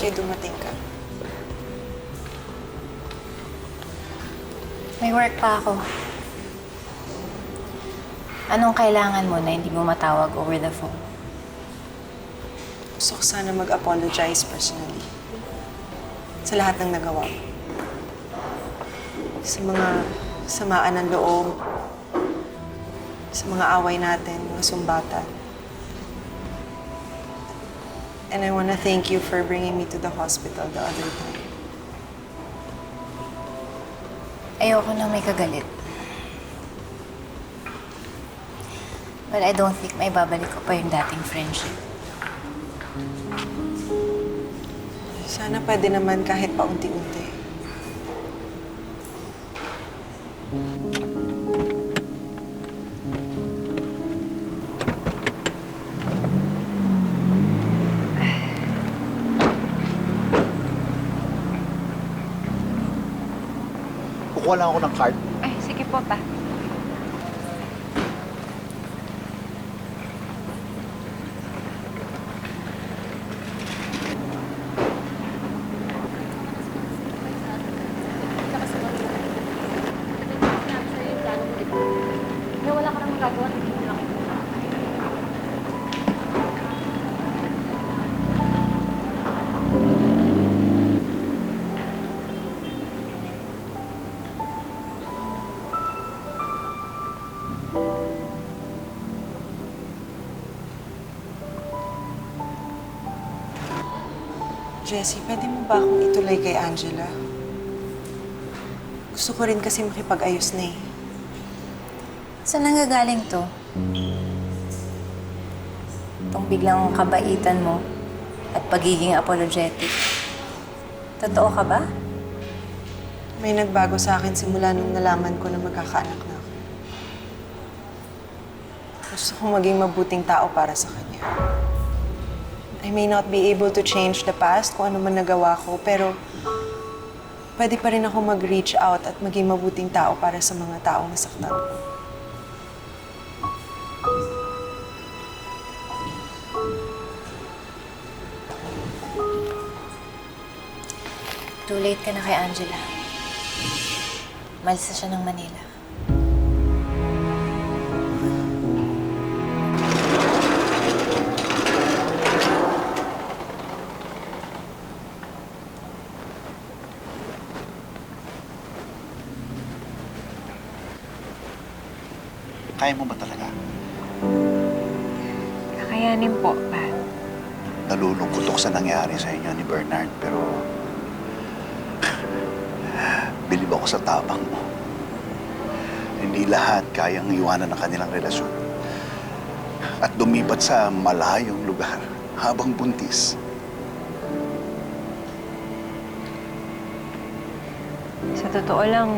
MJ, dumating ka. May work pa ako. Anong kailangan mo na hindi mo matawag over the phone? Gusto ko sana mag-apologize personally. Sa lahat ng nagawa mo. Sa mga samaan ng loob. Sa mga away natin, mga sumbatan. And I wanna thank you for bringing me to the hospital the other time. Ayoko na may kagalit. But I don't think may babalik ko pa yung dating friendship. Sana pwede naman kahit paunti-unti. Kukuha lang ako ng card. Ay, sige po pa. Jessie, pwede mo ba akong ituloy kay Angela? Gusto ko rin kasi makipag-ayos na eh. Saan nanggagaling to? Itong biglang kabaitan mo at pagiging apologetic. Totoo ka ba? May nagbago sa akin simula nung nalaman ko na magkakaanak na ako. Gusto ko maging mabuting tao para sa kanya. I may not be able to change the past kung ano man nagawa ko, pero pwede pa rin ako mag-reach out at maging mabuting tao para sa mga taong nasaktan ko. Too late ka na kay Angela. Malis na siya ng Manila. Kaya mo ba talaga? Kakayanin po, pa. Nalulungkot ako sa nangyari sa inyo ni Bernard, pero bilib ako sa tapang mo. Hindi lahat kayang iwanan ang kanilang relasyon at lumipat sa malayong lugar habang buntis. Sa totoo lang,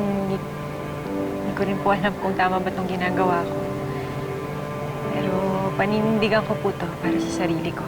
hindi ko rin po alam kung tama ba itong ginagawa ko. Pero paninindigan ko po to para sa sarili ko.